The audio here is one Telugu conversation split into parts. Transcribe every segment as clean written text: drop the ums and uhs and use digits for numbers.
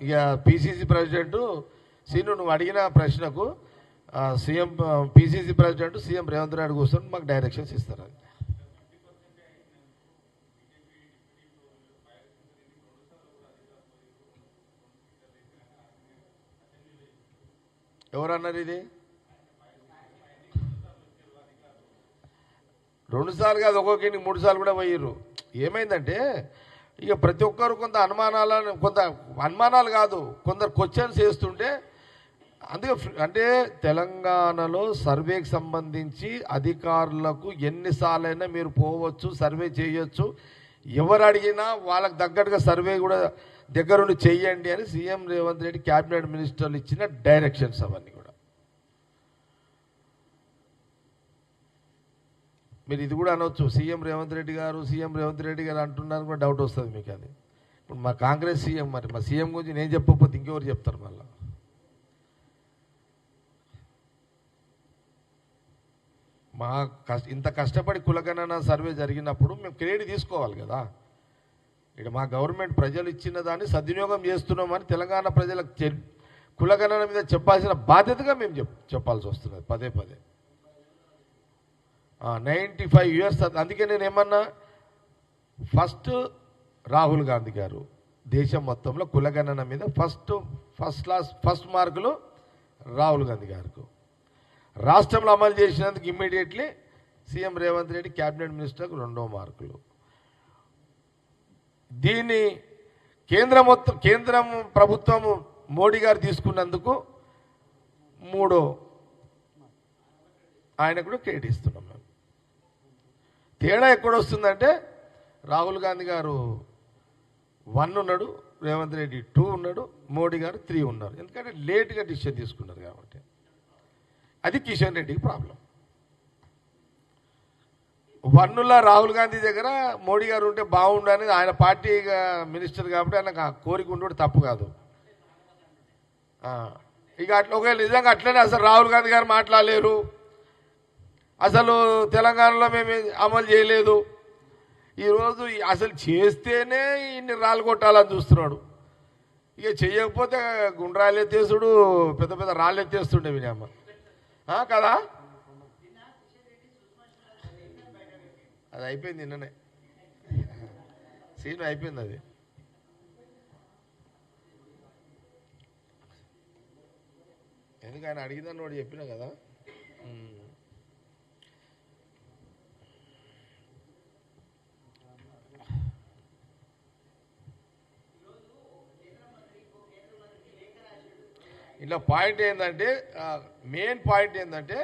ఇక పిసిసి ప్రెసిడెంట్ సీను నువ్వు అడిగిన ప్రశ్నకు CM PCC president CM Revanth Reddy కూర్చొని మాకు డైరెక్షన్స్ ఇస్తారు. అది ఎవరన్నారు? ఇది 2 సార్లు కాదు, ఒక్కొక్కరికి 3 సార్లు కూడా పోయిర్రు. ఏమైందంటే ఇక ప్రతి ఒక్కరు కొంత అనుమానాలు కాదు, కొందరు క్వశ్చన్స్ వేస్తుంటే అందుకే అంటే తెలంగాణలో సర్వేకి సంబంధించి అధికారులకు ఎన్నిసార్లైనా మీరు పోవచ్చు, సర్వే చేయొచ్చు, ఎవరు అడిగినా వాళ్ళకి తగ్గట్టుగా సర్వే కూడా దగ్గరుండి చెయ్యండి అని సీఎం రేవంత్ రెడ్డి క్యాబినెట్ మినిస్టర్లు ఇచ్చిన డైరెక్షన్స్ అవన్నీ కూడా. మీరు ఇది కూడా అనొచ్చు, సీఎం రేవంత్ రెడ్డి గారు అంటున్నారు కూడా డౌట్ వస్తుంది మీకు. అది ఇప్పుడు మా కాంగ్రెస్ సీఎం, మరి మా సీఎం గురించి నేను చెప్పకపోతే ఇంకెవరు చెప్తారు? మళ్ళీ ఇంత కష్టపడి కులగణన సర్వే జరిగినప్పుడు మేము క్రెడిట్ తీసుకోవాలి కదా. ఇక్కడ మా గవర్నమెంట్ ప్రజలు ఇచ్చిన దాన్ని సద్వినియోగం చేస్తున్నామని తెలంగాణ ప్రజలకు కులగణన మీద చెప్పాల్సిన బాధ్యతగా మేము చెప్పాల్సి వస్తున్నది పదే. 95 years. అందుకే నేను ఏమన్నా, ఫస్ట్ రాహుల్ గాంధీ గారు దేశం మొత్తంలో కులగణన మీద ఫస్ట్ మార్కులు రాహుల్ గాంధీ గారికి, రాష్ట్రంలో అమలు చేసినందుకు immediately CM Revanth Reddy cabinet మినిస్టర్కు 2వ మార్కులు. దీన్ని కేంద్రం ప్రభుత్వం మోడీ గారు తీసుకున్నందుకు 3వ ఆయన కూడా క్రెడిట్ ఇస్తున్నాం మేము. తేడా ఎక్కడొస్తుందంటే రాహుల్ గాంధీ గారు 1 ఉన్నాడు, రేవంత్ రెడ్డి 2 ఉన్నాడు, మోడీ గారు 3 ఉన్నారు. ఎందుకంటే లేట్గా డిసిషన్ తీసుకున్నారు కాబట్టి. అది కిషన్ రెడ్డికి ప్రాబ్లం. 1లో రాహుల్ గాంధీ దగ్గర మోడీ గారు ఉంటే బాగుండు అనేది ఆయన పార్టీ మినిస్టర్ కాబట్టి ఆయనకు ఆ కోరిక ఉండడం తప్పు కాదు. ఇక అట్లా ఒకవేళ నిజంగా అట్లనే అసలు రాహుల్ గాంధీ గారు మాట్లాడలేరు, అసలు తెలంగాణలో మేము అమలు చేయలేదు, ఈరోజు అసలు చేస్తేనే ఇన్ని రాళ్ళు కొట్టాలని చూస్తున్నాడు. ఇక చెయ్యకపోతే గుండ్రాలు ఎత్తేస్తుడు, పెద్ద రాళ్ళు ఎత్తేస్తుండే వినమ్మ కదా. అది అయిపోయింది నిన్ననే, సీన్ అయిపోయింది. అది ఎందుకు ఆయన అడిగిందని వాడు చెప్పినా కదా. ఇలా పాయింట్ ఏంటంటే, మెయిన్ పాయింట్ ఏంటంటే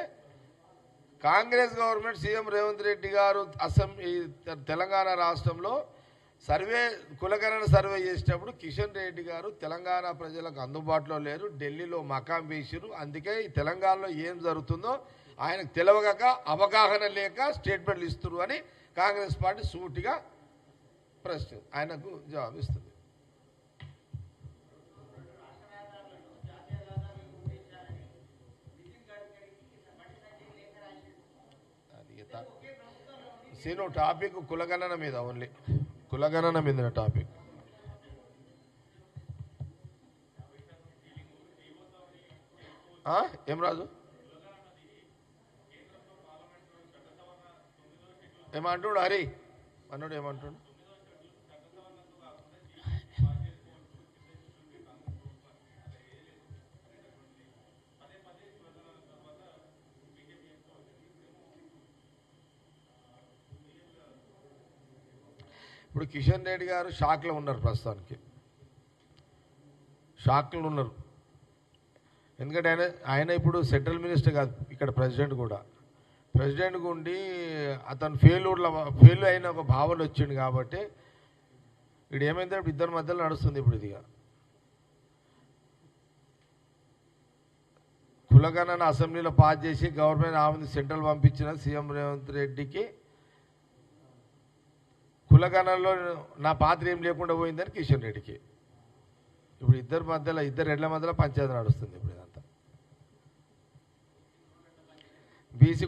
కాంగ్రెస్ గవర్నమెంట్ సీఎం రేవంత్ రెడ్డి గారు తెలంగాణ రాష్ట్రంలో కులగణన సర్వే చేసేటప్పుడు కిషన్ రెడ్డి గారు తెలంగాణ ప్రజలకు అందుబాటులో లేరు, ఢిల్లీలో మకాం వేసిరు. అందుకే ఈ తెలంగాణలో ఏం జరుగుతుందో ఆయనకు తెలియక, అవగాహన లేక స్టేట్మెంట్లు ఇస్తున్నారు అని కాంగ్రెస్ పార్టీ సూటిగా ప్రశ్న ఆయనకు జవాబు ఇస్తుంది. సీను టాపిక్ కులగణన మీద, ఓన్లీ కులగణన మీద టాపిక్. ఏం రాజు ఏమంటుడు? హరి అన్నాడు ఏమంటుడు? ఇప్పుడు కిషన్ రెడ్డి గారు షాక్లో ఉన్నారు, ప్రస్తుతానికి షాక్లో ఉన్నారు. ఎందుకంటే ఆయన ఇప్పుడు సెంట్రల్ మినిస్టర్ కాదు, ఇక్కడ ప్రెసిడెంట్ కూడా. ప్రెసిడెంట్గా ఉండి అతను ఫెయిల్ అయిన ఒక భావన వచ్చింది కాబట్టి ఇప్పుడు ఏమైందంటే ఇప్పుడు ఇద్దరి మధ్యలో నడుస్తుంది. ఇప్పుడు ఇదిగా కులగణన అసెంబ్లీలో పాస్ చేసి గవర్నమెంట్ ఆమె సెంట్రల్ పంపించిన సీఎం రేవంత్ రెడ్డికి కులగణనలో నా పాత్ర ఏం లేకుండా పోయిందని కిషన్ రెడ్డికి. ఇప్పుడు ఇద్దరు రెడ్ల మధ్యలో పంచాయతీ నడుస్తుంది ఇప్పుడు ఇదంతా. బీసీ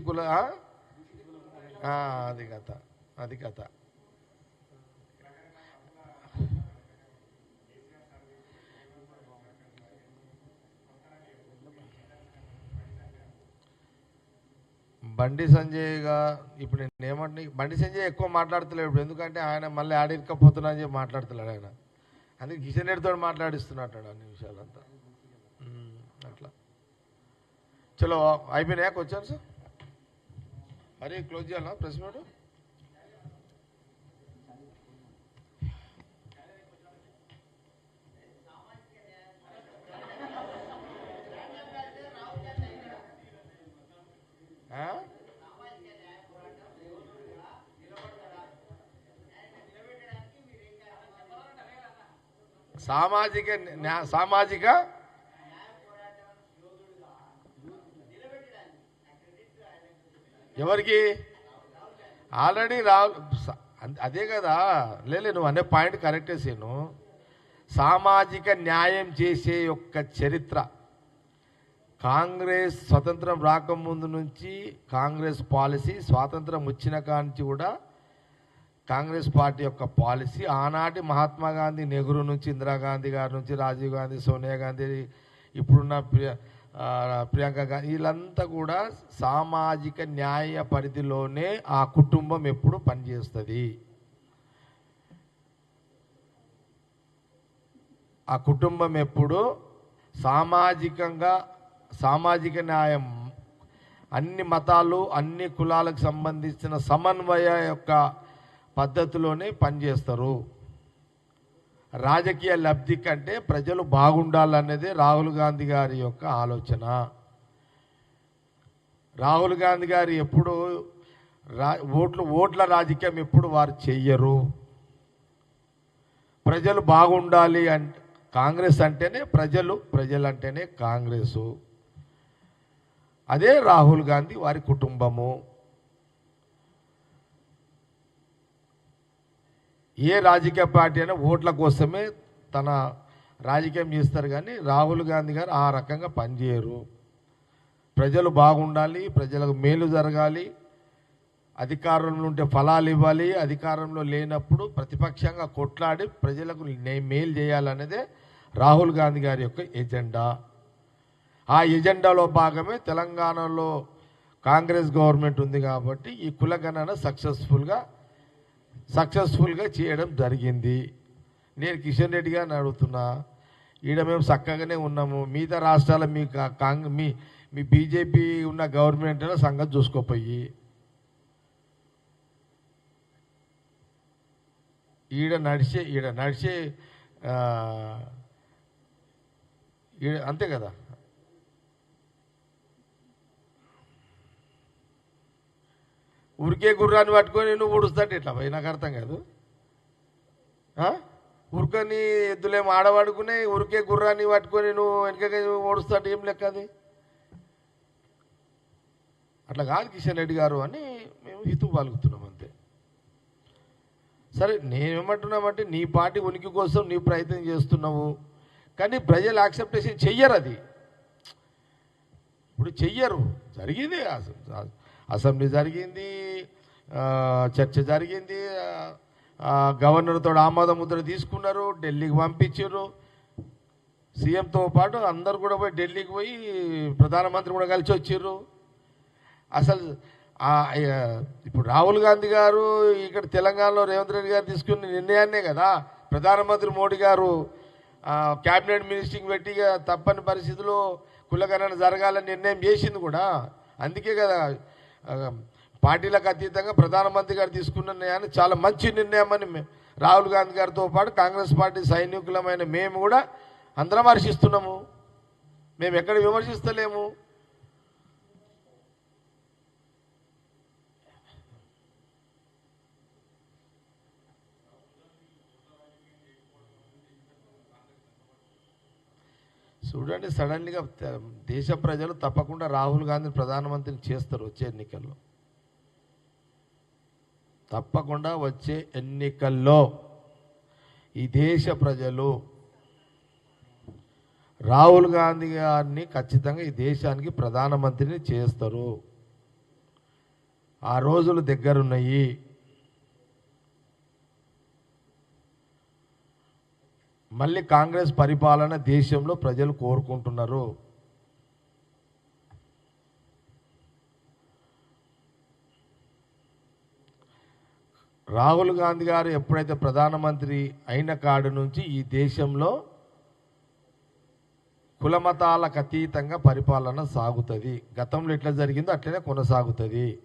అది కథ. బండి సంజయ్గా ఇప్పుడు నేను ఏమంటే బండి సంజయ్ ఎక్కువ మాట్లాడతలేడు ఇప్పుడు, ఎందుకంటే ఆయన మళ్ళీ ఆడికపోతున్నా అని చెప్పి మాట్లాడుతున్నాడు ఆయన. అందుకే కిషన్ రెడ్డితో మాట్లాడిస్తున్నట్టు అన్ని విషయాలంతా అట్లా. చలో అయిపోయినాయా క్వశ్చన్స్? అరే క్లోజ్ చేయాలా ప్రెస్ మీట్? సామాజిక ఎవరికి ఆల్రెడీ అదే కదా. లేదు నువ్వు అనే పాయింట్ కరెక్ట్ చేసాను. సామాజిక న్యాయం చేసే యొక్క చరిత్ర కాంగ్రెస్ స్వతంత్రం రాకముందు నుంచి కాంగ్రెస్ పాలసీ, స్వాతంత్రం వచ్చిన కాంచి కూడా కాంగ్రెస్ పార్టీ యొక్క పాలసీ, ఆనాటి మహాత్మా గాంధీ, నెహ్రూ నుంచి, ఇందిరాగాంధీ గారి నుంచి, రాజీవ్ గాంధీ, సోనియా గాంధీ, ఇప్పుడున్న ప్రియాంక గాంధీ, వీళ్ళంతా కూడా సామాజిక న్యాయ పరిధిలోనే ఆ కుటుంబం ఎప్పుడు పనిచేస్తుంది. ఆ కుటుంబం ఎప్పుడు సామాజిక న్యాయం, అన్ని మతాలు అన్ని కులాలకు సంబంధించిన సమన్వయ యొక్క పద్ధతిలోనే పనిచేస్తారు. రాజకీయ లబ్ధి కంటే ప్రజలు బాగుండాలనేదే రాహుల్ గాంధీ గారి యొక్క ఆలోచన. రాహుల్ గాంధీ గారు ఎప్పుడు ఓట్ల రాజకీయం ఎప్పుడు వారు చెయ్యరు. ప్రజలు బాగుండాలి అంటే కాంగ్రెస్ అంటేనే ప్రజలంటేనే కాంగ్రెసు. అదే రాహుల్ గాంధీ వారి కుటుంబము. ఏ రాజకీయ పార్టీ అయినా ఓట్ల కోసమే తన రాజకీయం చేస్తారు, కానీ రాహుల్ గాంధీ గారు ఆ రకంగా పనిచేయరు. ప్రజలు బాగుండాలి, ప్రజలకు మేలు జరగాలి, అధికారంలో ఉంటే ఫలాలు ఇవ్వాలి, అధికారంలో లేనప్పుడు ప్రతిపక్షంగా కొట్లాడి ప్రజలకు మేలు చేయాలనేదే రాహుల్ గాంధీ గారి యొక్క ఎజెండా. ఆ ఎజెండాలో భాగమే తెలంగాణలో కాంగ్రెస్ గవర్నమెంట్ ఉంది కాబట్టి ఈ కులగణన సక్సెస్ఫుల్గా చేయడం జరిగింది. నేను కిషన్ రెడ్డి గారిని అడుగుతున్నా, ఈడ మేము చక్కగానే ఉన్నాము, మిగతా రాష్ట్రాల మీ బీజేపీ ఉన్న గవర్నమెంట్ సంగతి చూసుకోపోయి ఈడ నడిచే అంతే కదా. ఉరికే గుర్రాన్ని పట్టుకొని నువ్వు ఊడుస్తాడు ఇట్లా పోయి, నాకు అర్థం కాదు. ఉరకని ఎద్దులేమో ఆడవాడుకునే, ఉరికే గుర్రాన్ని పట్టుకొని నువ్వు వెనక ఓడుస్తాడు, ఏం లెక్క అది? అట్లా కాదు కిషన్ రెడ్డి గారు అని మేము హితువు పలుకుతున్నాం అంతే. సరే నేనేమంటున్నామంటే నీ పార్టీ ఉనికి కోసం నీ ప్రయత్నం చేస్తున్నావు, కానీ ప్రజలు యాక్సెప్టేషన్ చెయ్యరు. అది ఇప్పుడు చెయ్యరు. జరిగింది, అసెంబ్లీ జరిగింది, చర్చ జరిగింది, గవర్నర్తో ఆమోద ముద్ర తీసుకున్నారు, ఢిల్లీకి పంపించారు. సీఎంతో పాటు అందరు కూడా పోయి ఢిల్లీకి పోయి ప్రధానమంత్రి కూడా కలిసి వచ్చారు. అసలు ఇప్పుడు రాహుల్ గాంధీ గారు ఇక్కడ తెలంగాణలో రేవంత్ రెడ్డి గారు తీసుకున్న నిర్ణయాన్నే కదా ప్రధానమంత్రి మోడీ గారు క్యాబినెట్ మినిస్టరింగ్ పెట్టి తప్పని పరిస్థితుల్లో కులగణన జరగాలని నిర్ణయం చేసింది కూడా. అందుకే కదా పార్టీలకు అతీతంగా ప్రధానమంత్రి గారు తీసుకున్న నిర్ణయాన్ని చాలా మంచి నిర్ణయం అని రాహుల్ గాంధీ గారితో పాటు కాంగ్రెస్ పార్టీ సైనికులమైన మేము కూడా అందరం హర్షిస్తున్నాము. మేము ఎక్కడ విమర్శిస్తలేము. చూడండి, సడన్గా దేశ ప్రజలు తప్పకుండా రాహుల్ గాంధీని ప్రధానమంత్రిని చేస్తారు వచ్చే ఎన్నికల్లో. తప్పకుండా వచ్చే ఎన్నికల్లో ఈ దేశ ప్రజలు రాహుల్ గాంధీ గారిని ఖచ్చితంగా ఈ దేశానికి ప్రధానమంత్రిని చేస్తారు. ఆ రోజులు దగ్గరున్నాయి. మళ్ళీ కాంగ్రెస్ పరిపాలన దేశంలో ప్రజలు కోరుకుంటున్నారు. రాహుల్ గాంధీ గారు ఎప్పుడైతే ప్రధానమంత్రి అయిన కాడు నుంచి ఈ దేశంలో కులమతాలకు అతీతంగా పరిపాలన సాగుతుంది. గతంలో ఎట్లా జరిగిందో అట్లనే కొనసాగుతుంది.